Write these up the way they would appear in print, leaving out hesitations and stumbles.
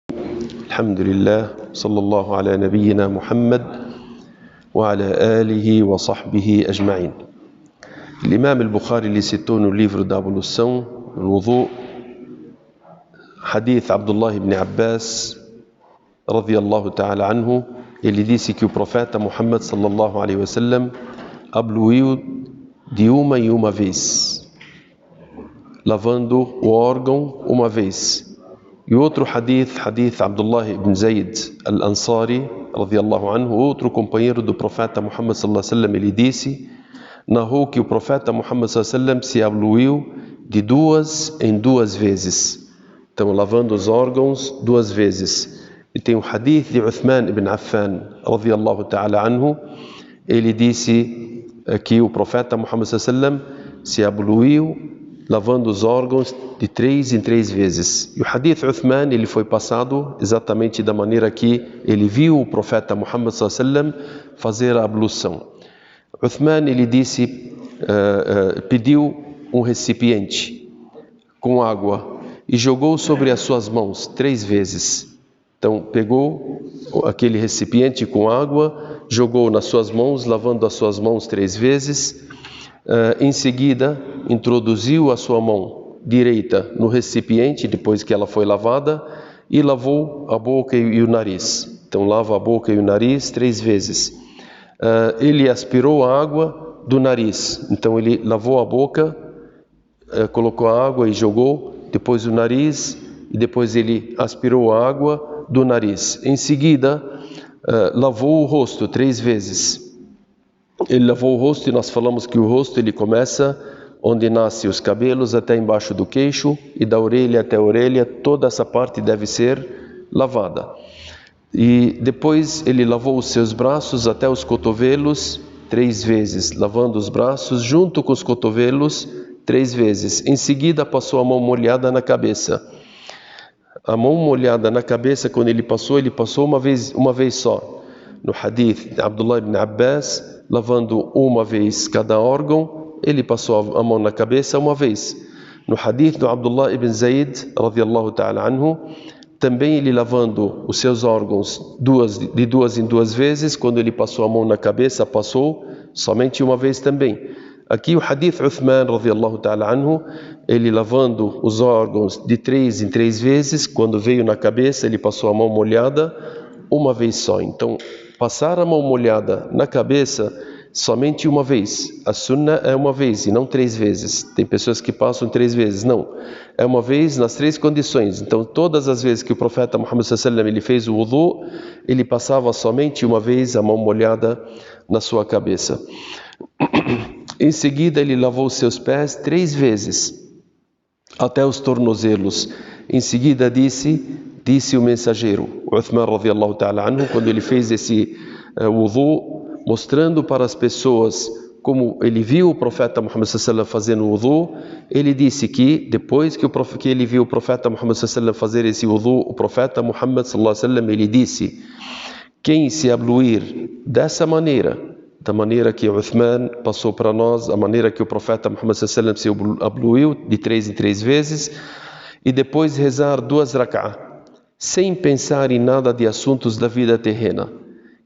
الحمد لله صلى الله على نبينا محمد وعلى آله وصحبه أجمعين. L'imam al-Bukhari ele citou no livro da ablução, no wudu, hadith Abdullah ibn Abbas radiyallahu ta'ala anhu. Ele disse que o profeta Muhammad sallallahu alaihi wasallam abluiu de uma em uma vez, lavando o órgão uma vez. E outro hadith Abdullah ibn Zayd al-Ansari radiyallahu anhu, outro companheiro do profeta Muhammad sallallahu alaihi wasallam, ele disse, narrou que o profeta Muhammad sallallahu alaihi wasallam se abluiu de duas em duas vezes. Então, lavando os órgãos duas vezes. E tem o hadith de Uthman ibn Affan radiyallahu ta'ala anhu. Ele disse que o profeta Muhammad sallallahu alaihi wasallam se abluiu lavando os órgãos de 3 em 3 vezes. E o hadith Uthman, ele foi passado exatamente da maneira que ele viu o profeta Muhammad sallallahu alaihi wasallam fazer a ablução. Uthman, ele disse, pediu um recipiente com água e jogou sobre as suas mãos 3 vezes. Então, pegou aquele recipiente com água, jogou nas suas mãos, lavando as suas mãos 3 vezes. Em seguida, introduziu a sua mão direita no recipiente, depois que ela foi lavada, e lavou a boca e o nariz. Então, lava a boca e o nariz 3 vezes. Ele aspirou a água do nariz. Então, ele lavou a boca, colocou a água e jogou, depois o nariz, e depois ele aspirou a água do nariz. Em seguida, lavou o rosto 3 vezes. Ele lavou o rosto, e nós falamos que o rosto ele começa onde nascem os cabelos até embaixo do queixo, e da orelha até a orelha, toda essa parte deve ser lavada. E depois ele lavou os seus braços até os cotovelos 3 vezes, lavando os braços junto com os cotovelos 3 vezes. Em seguida passou a mão molhada na cabeça. A mão molhada na cabeça, quando ele passou uma vez só. No hadith de Abdullah ibn Abbas, lavando uma vez cada órgão, ele passou a mão na cabeça uma vez. No hadith do Abdullah ibn Zayd radiyallahu ta'ala anhu, também ele lavando os seus órgãos de duas em duas vezes. Quando ele passou a mão na cabeça, passou somente uma vez também. Aqui o hadith Uthman radiyallahu ta'ala anhu, ele lavando os órgãos de 3 em 3 vezes. Quando veio na cabeça, ele passou a mão molhada uma vez só. Então, passar a mão molhada na cabeça somente uma vez. A sunna é uma vez e não 3 vezes. Tem pessoas que passam 3 vezes. Não. É uma vez nas 3 condições. Então, todas as vezes que o profeta Muhammad sallallahu alaihi wasallam ele fez o wudu, ele passava somente uma vez a mão molhada na sua cabeça. Em seguida, ele lavou os seus pés 3 vezes, até os tornozelos. Em seguida, disse o mensageiro, Uthman radiyallahu ta'ala anhu, quando ele fez esse wudu, mostrando para as pessoas como ele viu o profeta Muhammad sallallahu alaihi wasallam fazendo o wudu, ele disse que depois que ele viu o profeta Muhammad sallallahu alaihi wasallam fazer esse wudu, o profeta Muhammad sallallahu alaihi wasallam ele disse, quem se abluir dessa maneira, da maneira que Uthman passou para nós, a maneira que o profeta Muhammad sallallahu alaihi wasallam se abluiu de 3 em 3 vezes, e depois rezar 2 rak'ah, sem pensar em nada de assuntos da vida terrena.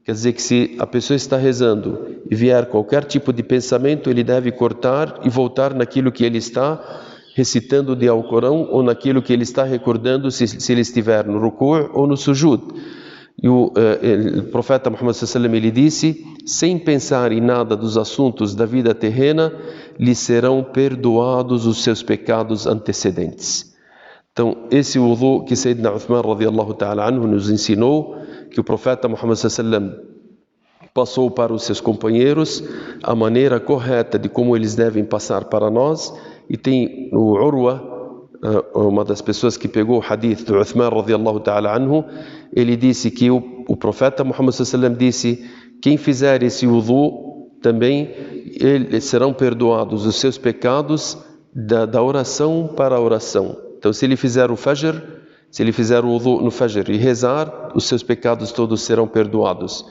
Quer dizer que se a pessoa está rezando e vier qualquer tipo de pensamento, ele deve cortar e voltar naquilo que ele está recitando de Alcorão, ou naquilo que ele está recordando, se ele estiver no ruku' ou no sujud. E o profeta Muhammad sallallahu alaihi wasallam ele disse, sem pensar em nada dos assuntos da vida terrena, lhe serão perdoados os seus pecados antecedentes. Então, esse wudu que Sayyidina Uthman radiyallahu ta'ala anhu nos ensinou, que o profeta Muhammad sallallahu alaihi wasallam passou para os seus companheiros a maneira correta de como eles devem passar para nós. E tem o Urwa, uma das pessoas que pegou o hadith do Uthman radiyallahu ta'ala anhu, ele disse que o profeta Muhammad sallallahu alaihi wasallam disse, quem fizer esse wudu também eles serão perdoados os seus pecados da oração para a oração. Então, se ele fizer o Fajr, se ele fizer o wudu no Fajr e rezar, os seus pecados todos serão perdoados.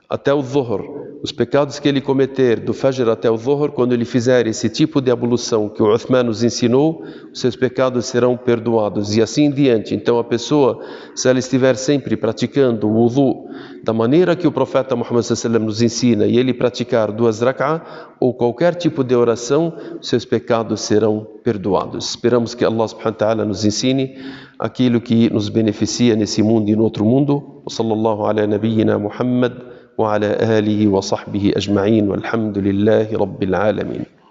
até o Dhuhr, os pecados que ele cometer do Fajr até o Dhuhr, quando ele fizer esse tipo de ablução que o Uthman nos ensinou, os seus pecados serão perdoados, e assim em diante. Então a pessoa, se ela estiver sempre praticando o wudu da maneira que o profeta Muhammad sallallahu alaihi wasallam nos ensina, e ele praticar 2 rak'ah ou qualquer tipo de oração, seus pecados serão perdoados. Esperamos que Allah subhanahu wa ta'ala nos ensine aquilo que nos beneficia nesse mundo e no outro mundo. Sallallahu ala nabiyyina Muhammad وعلى آله وصحبه أجمعين والحمد لله رب العالمين.